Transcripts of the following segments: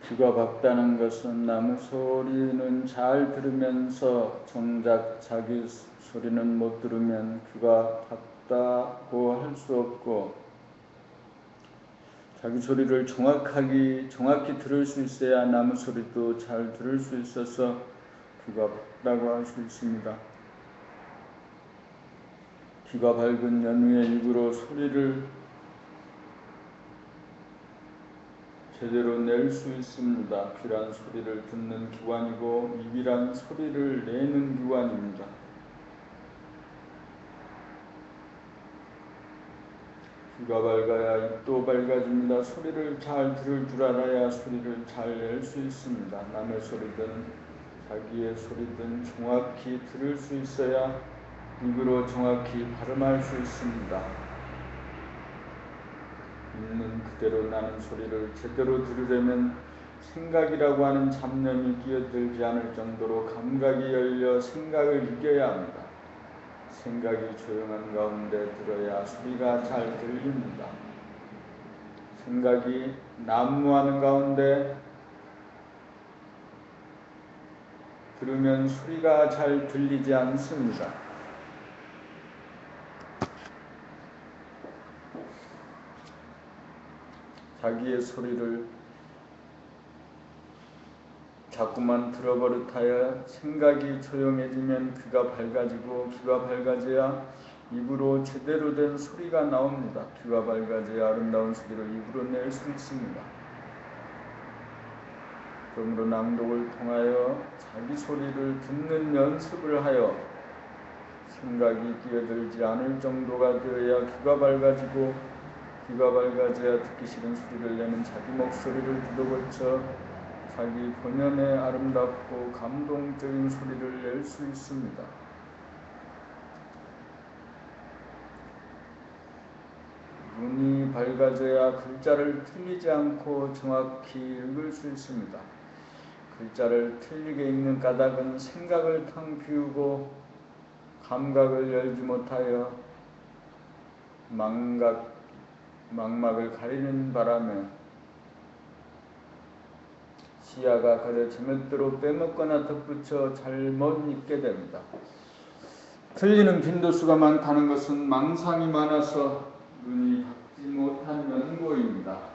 귀가 밝다는 것은 남의 소리는 잘 들으면서 정작 자기 소리는 못 들으면 귀가 밝다고 할 수 없고, 자기 소리를 정확히 들을 수 있어야 남의 소리도 잘 들을 수 있어서 귀가 밝다고 할 수 있습니다. 귀가 밝은 연우의 입으로 소리를 제대로 낼 수 있습니다. 귀란 소리를 듣는 기관이고 입이란 소리를 내는 기관입니다. 귀가 밝아야 입도 밝아집니다. 소리를 잘 들을 줄 알아야 소리를 잘 낼 수 있습니다. 남의 소리든 자기의 소리든 정확히 들을 수 있어야 입으로 정확히 발음할 수 있습니다. 있는 그대로 나는 소리를 제대로 들으려면 생각이라고 하는 잡념이 끼어들지 않을 정도로 감각이 열려 생각을 이겨야 합니다. 생각이 조용한 가운데 들어야 소리가 잘 들립니다. 생각이 난무하는 가운데 들으면 소리가 잘 들리지 않습니다. 자기의 소리를 자꾸만 들어버릇하여 생각이 조용해지면 귀가 밝아지고, 귀가 밝아져야 입으로 제대로 된 소리가 나옵니다. 귀가 밝아져야 아름다운 소리를 입으로 낼 수 있습니다. 그러므로 낭독을 통하여 자기 소리를 듣는 연습을 하여 생각이 끼어들지 않을 정도가 되어야 귀가 밝아지고, 귀가 밝아져야 듣기 싫은 소리를 내는 자기 목소리를 뒤로거쳐 자기 본연의 아름답고 감동적인 소리를 낼 수 있습니다. 눈이 밝아져야 글자를 틀리지 않고 정확히 읽을 수 있습니다. 글자를 틀리게 읽는 까닭은 생각을 텅 비우고 감각을 열지 못하여 망막을 가리는 바람에 시야가 가려 제멋대로 빼먹거나 덧붙여 잘못 읽게 됩니다. 틀리는 빈도수가 많다는 것은 망상이 많아서 눈이 밝지 못한 연고입니다.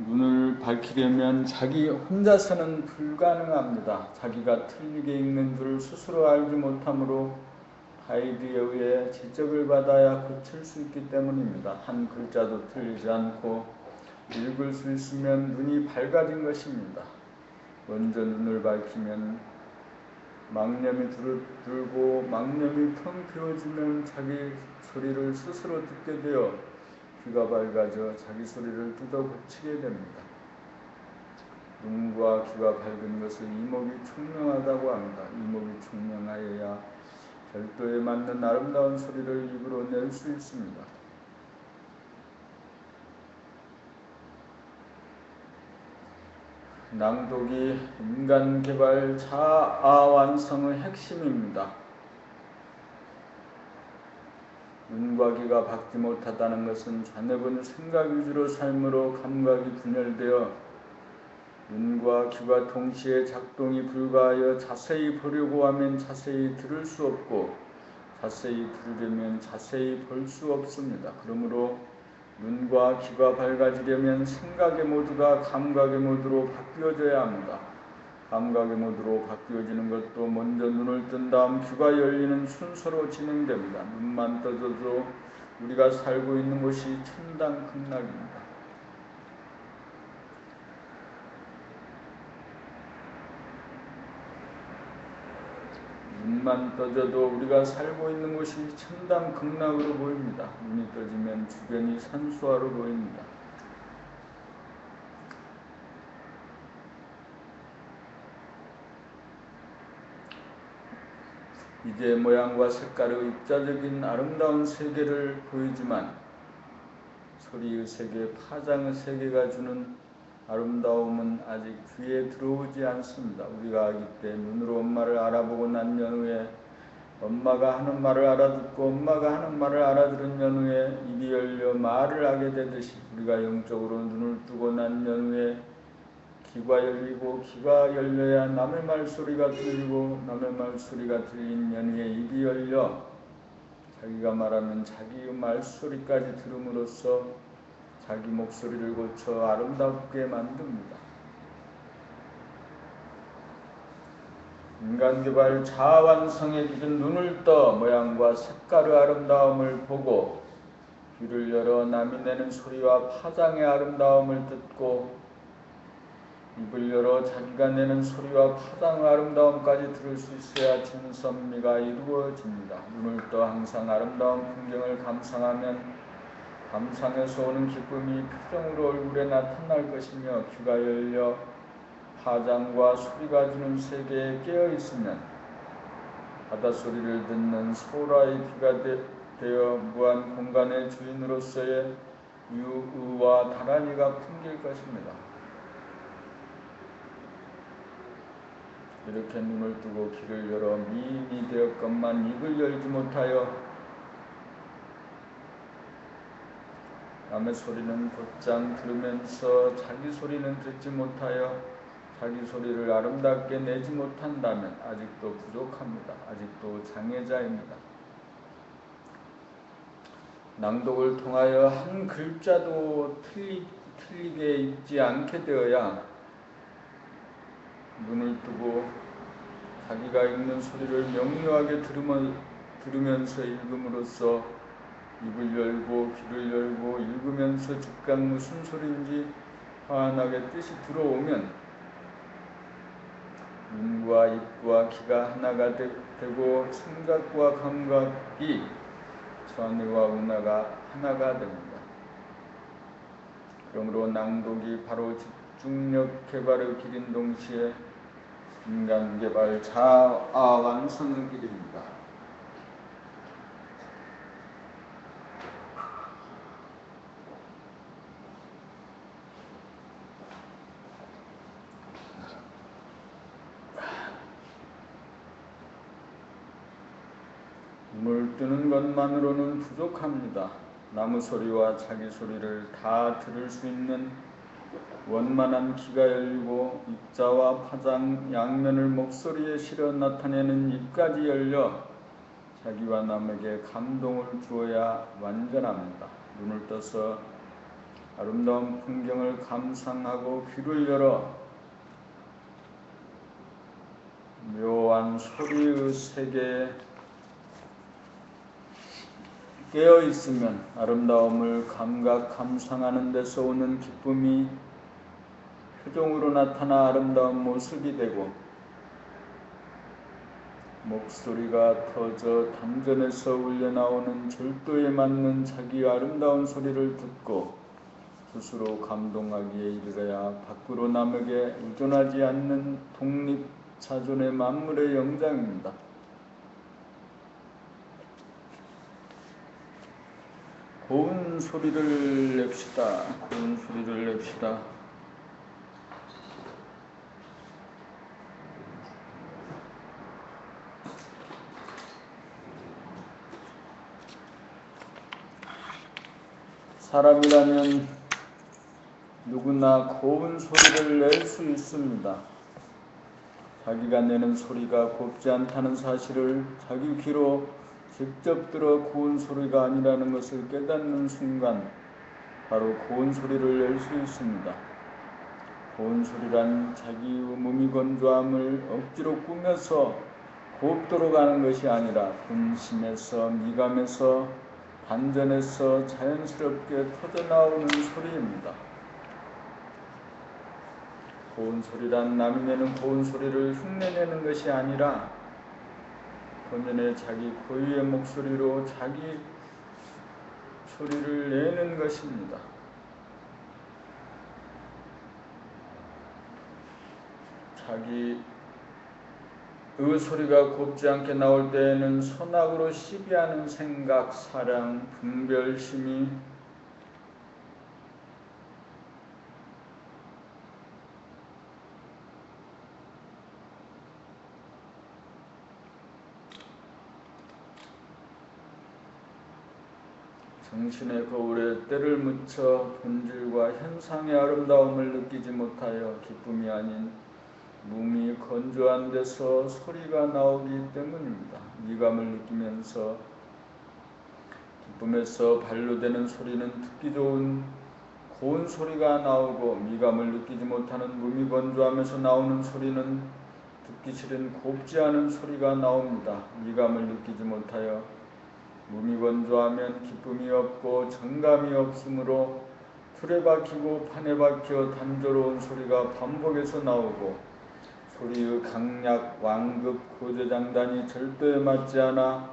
눈을 밝히려면 자기 혼자서는 불가능합니다. 자기가 틀리게 읽는 줄을 스스로 알지 못하므로 가이드에 의해 지적을 받아야 고칠 수 있기 때문입니다. 한 글자도 틀리지 않고 읽을 수 있으면 눈이 밝아진 것입니다. 먼저 눈을 밝히면 망념이 들고 망념이 텅 비워지면 자기 소리를 스스로 듣게 되어 귀가 밝아져 자기 소리를 뜯어 고치게 됩니다. 눈과 귀가 밝은 것을 이목이 총명하다고 합니다. 이목이 총명하여야 별도에 맞는 아름다운 소리를 입으로 낼 수 있습니다. 낭독이 인간개발 자아 완성의 핵심입니다. 눈과 귀가 밝지 못하다는 것은 잔해본 생각 위주로 삶으로 감각이 분열되어 눈과 귀가 동시에 작동이 불가하여 자세히 보려고 하면 자세히 들을 수 없고 자세히 들으려면 자세히 볼 수 없습니다. 그러므로 눈과 귀가 밝아지려면 생각의 모드가 감각의 모드로 바뀌어져야 합니다. 감각의 모드로 바뀌어지는 것도 먼저 눈을 뜬 다음 귀가 열리는 순서로 진행됩니다. 눈만 떠져도 우리가 살고 있는 곳이 천당극락입니다. 눈만 떠져도 우리가 살고 있는 곳이 천당극락으로 보입니다. 눈이 떠지면 주변이 산수화로 보입니다. 이제 모양과 색깔의 입자적인 아름다운 세계를 보이지만 소리의 세계, 파장의 세계가 주는 아름다움은 아직 귀에 들어오지 않습니다. 우리가 아기 때 눈으로 엄마를 알아보고 난 연후에 엄마가 하는 말을 알아듣고 엄마가 하는 말을 알아들은 연후에 입이 열려 말을 하게 되듯이 우리가 영적으로 눈을 뜨고 난 연후에 귀가 열리고 귀가 열려야 남의 말소리가 들리고 남의 말소리가 들린 연후에 입이 열려 자기가 말하면 자기의 말소리까지 들음으로써 자기 목소리를 고쳐 아름답게 만듭니다. 인간개발 자아완성의 기준 눈을 떠 모양과 색깔의 아름다움을 보고 귀를 열어 남이 내는 소리와 파장의 아름다움을 듣고 입을 열어 자기가 내는 소리와 파장의 아름다움까지 들을 수 있어야 진선미가 이루어집니다. 눈을 떠 항상 아름다운 풍경을 감상하면 감상에서 오는 기쁨이 표정으로 얼굴에 나타날 것이며 귀가 열려 파장과 소리가 주는 세계에 깨어있으면 바닷소리를 듣는 소라의 귀가 되어 무한 공간의 주인으로서의 유의와 다란이가 풍길 것입니다. 이렇게 눈을 뜨고 귀를 열어 미인이 되었건만 입을 열지 못하여 남의 소리는 곧장 들으면서 자기 소리는 듣지 못하여 자기 소리를 아름답게 내지 못한다면 아직도 부족합니다. 아직도 장애자입니다. 낭독을 통하여 한 글자도 틀리게 읽지 않게 되어야 눈을 뜨고 자기가 읽는 소리를 명료하게 들으면서 읽음으로써 입을 열고 귀를 열고 읽으면서 즉각 무슨 소리인지 환하게 뜻이 들어오면 눈과 입과 귀가 하나가 되고 생각과 감각이 선의와 운하가 하나가 됩니다. 그러므로 낭독이 바로 집중력 개발의 길인 동시에 인간 개발 자아 완성의 길입니다. 눈을 뜨는 것만으로는 부족합니다. 남의 소리와 자기 소리를 다 들을 수 있는 원만한 귀가 열리고 입자와 파장 양면을 목소리에 실어 나타내는 입까지 열려 자기와 남에게 감동을 주어야 완전합니다. 눈을 떠서 아름다운 풍경을 감상하고 귀를 열어 묘한 소리의 세계에 깨어있으면 아름다움을 감상하는 데서 오는 기쁨이 표정으로 나타나 아름다운 모습이 되고 목소리가 터져 담전에서 울려나오는 절도에 맞는 자기 아름다운 소리를 듣고 스스로 감동하기에 이르러야 밖으로 남에게 의존하지 않는 독립자존의 만물의 영장입니다. 고운 소리를 냅시다. 고운 소리를 냅시다. 사람이라면 누구나 고운 소리를 낼 수 있습니다. 자기가 내는 소리가 곱지 않다는 사실을 자기 귀로 직접 들어 고운 소리가 아니라는 것을 깨닫는 순간 바로 고운 소리를 낼 수 있습니다. 고운 소리란 자기의 무미건조함을 억지로 꾸며서 곱도록 하는 것이 아니라 분심에서 미감에서 단전에서 자연스럽게 터져나오는 소리입니다. 고운 소리란 남이 내는 고운 소리를 흉내내는 것이 아니라 본연의 자기 고유의 목소리로 자기 소리를 내는 것입니다. 자기의 소리가 곱지 않게 나올 때에는 손악으로 시비하는 생각, 사랑, 분별심이 정신의 거울에 때를 묻혀 본질과 현상의 아름다움을 느끼지 못하여 기쁨이 아닌 몸이 건조한 데서 소리가 나오기 때문입니다. 미감을 느끼면서 기쁨에서 발로되는 소리는 듣기 좋은 고운 소리가 나오고, 미감을 느끼기 못하는 몸이 건조하면서 나오는 소리는 듣기 싫은 곱지 않은 소리가 나옵니다. 미감을 느끼지 못하여 몸이 건조하면 기쁨이 없고 정감이 없으므로 틀에 박히고 판에 박혀 단조로운 소리가 반복해서 나오고, 소리의 강약, 완급, 고조장단이 절도에 맞지 않아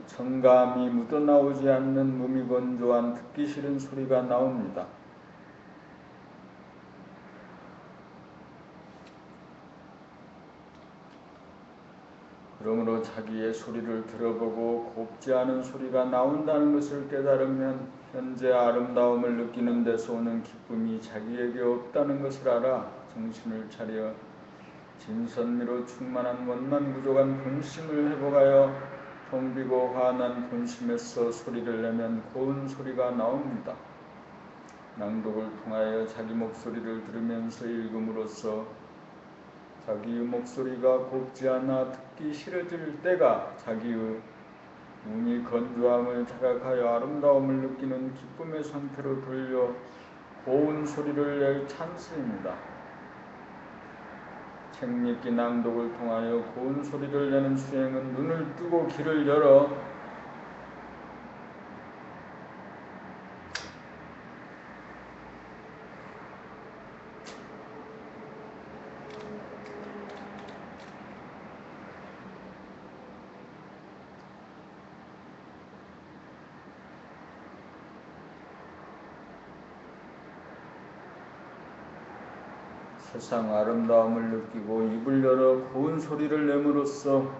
정감이 묻어나오지 않는 몸이 건조한 듣기 싫은 소리가 나옵니다. 그러므로 자기의 소리를 들어보고 곱지 않은 소리가 나온다는 것을 깨달으면 현재 아름다움을 느끼는 데서 오는 기쁨이 자기에게 없다는 것을 알아 정신을 차려 진선미로 충만한 원만 부족한 본심을 회복하여 텅비고 환한 본심에서 소리를 내면 고운 소리가 나옵니다. 낭독을 통하여 자기 목소리를 들으면서 읽음으로써 자기의 목소리가 곱지 않아 듣기 싫어질 때가 자기의 눈이 건조함을 자각하여 아름다움을 느끼는 기쁨의 상태로 돌려 고운 소리를 낼 찬스입니다. 책 읽기 낭독을 통하여 고운 소리를 내는 수행은 눈을 뜨고 귀를 열어 세상 아름다움을 느끼고 입을 열어 고운 소리를 내므로써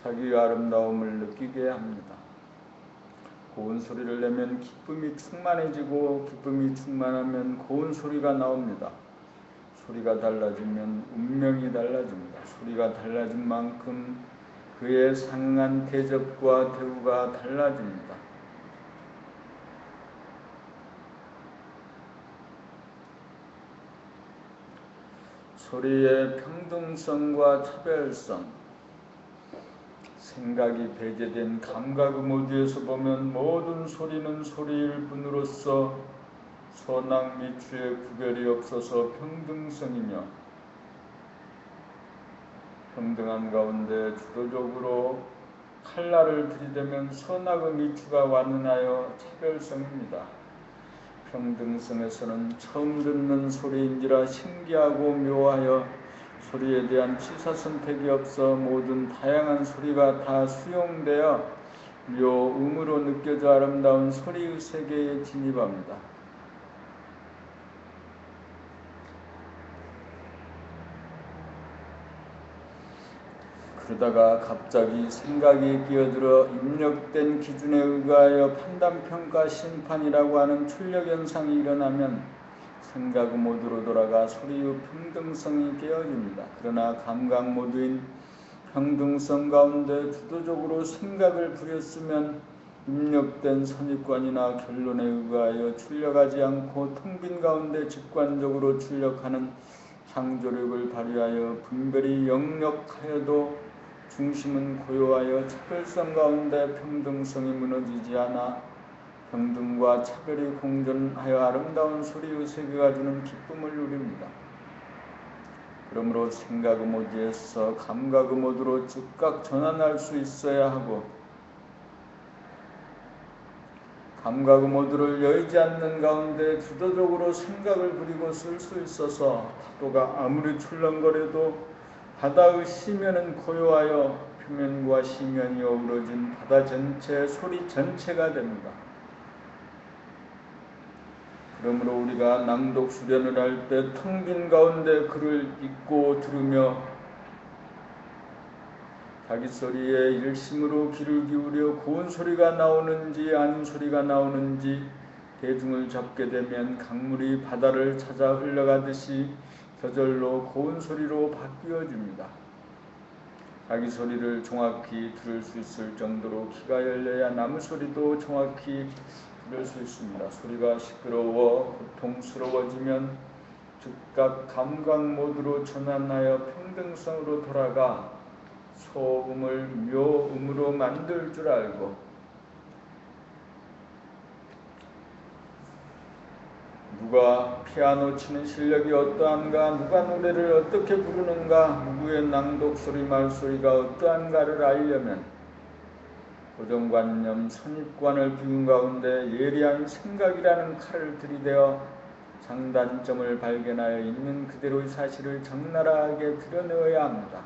자기의 아름다움을 느끼게 합니다. 고운 소리를 내면 기쁨이 충만해지고, 기쁨이 충만하면 고운 소리가 나옵니다. 소리가 달라지면 운명이 달라집니다. 소리가 달라진 만큼 그에 상응한 대접과 대우가 달라집니다. 소리의 평등성과 차별성, 생각이 배제된 감각 모두에서 보면 모든 소리는 소리일 뿐으로서 선악 미추의 구별이 없어서 평등성이며, 평등한 가운데 주도적으로 칼날을 들이대면 선악의 미추가 완연하여 차별성입니다. 평등성에서는 처음 듣는 소리인지라 신기하고 묘하여 소리에 대한 취사선택이 없어 모든 다양한 소리가 다 수용되어 묘음으로 느껴져 아름다운 소리의 세계에 진입합니다. 그러다가 갑자기 생각이 끼어들어 입력된 기준에 의거하여 판단평가 심판이라고 하는 출력현상이 일어나면 생각 모드로 돌아가 소리의 평등성이 깨어집니다. 그러나 감각 모드인 평등성 가운데 주도적으로 생각을 부렸으면 입력된 선입관이나 결론에 의거하여 출력하지 않고 텅 빈 가운데 직관적으로 출력하는 창조력을 발휘하여 분별이 역력하여도 중심은 고요하여 차별성 가운데 평등성이 무너지지 않아 평등과 차별이 공존하여 아름다운 소리의 세계가 주는 기쁨을 누립니다. 그러므로 생각 모드에서 감각 모드로 즉각 전환할 수 있어야 하고, 감각 모드를 열지 않는 가운데 주도적으로 생각을 부리고 쓸 수 있어서 파도가 아무리 출렁거려도 바다의 시면은 고요하여 표면과 시면이 어우러진 바다 전체, 소리 전체가 됩니다. 그러므로 우리가 낭독 수련을 할 때 텅 빈 가운데 글을 읽고 들으며 자기 소리에 일심으로 귀를 기울여 고운 소리가 나오는지 아닌 소리가 나오는지 대중을 잡게 되면 강물이 바다를 찾아 흘러가듯이 저절로 고운 소리로 바뀌어집니다. 자기 소리를 정확히 들을 수 있을 정도로 귀가 열려야 남의 소리도 정확히 들을 수 있습니다. 소리가 시끄러워 고통스러워지면 즉각 감각 모드로 전환하여 평등성으로 돌아가 소음을 묘음으로 만들 줄 알고 누가 피아노 치는 실력이 어떠한가, 누가 노래를 어떻게 부르는가, 누구의 낭독 소리 말소리가 어떠한가를 알려면 고정관념 선입관을 비운 가운데 예리한 생각이라는 칼을 들이대어 장단점을 발견하여 있는 그대로의 사실을 적나라하게 드러내어야 합니다.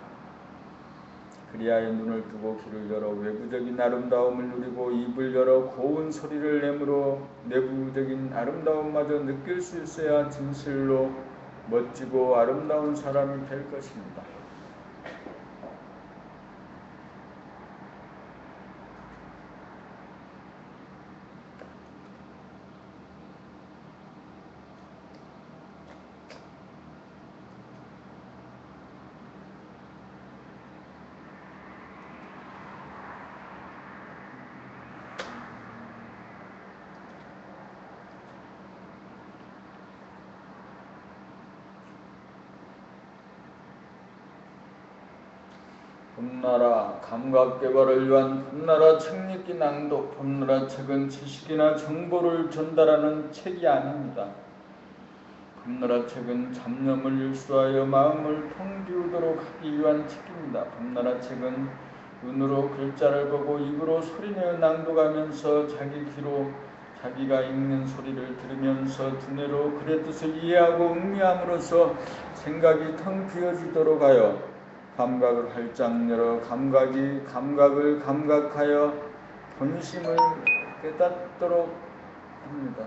그리하여 눈을 뜨고 귀를 열어 외부적인 아름다움을 누리고 입을 열어 고운 소리를 내므로 내부적인 아름다움마저 느낄 수 있어야 진실로 멋지고 아름다운 사람이 될 것입니다. 봄나라 감각개발을 위한 봄나라 책읽기 낭독. 봄나라 책은 지식이나 정보를 전달하는 책이 아닙니다. 봄나라 책은 잡념을 일수하여 마음을 통비우도록 하기 위한 책입니다. 봄나라 책은 눈으로 글자를 보고 입으로 소리내어 낭독하면서 자기 귀로 자기가 읽는 소리를 들으면서 두뇌로 글의 뜻을 이해하고 음미함으로써 생각이 텅 비어지도록 하여 감각을 활짝 열어 감각이 감각을 감각하여 본심을 깨닫도록 합니다.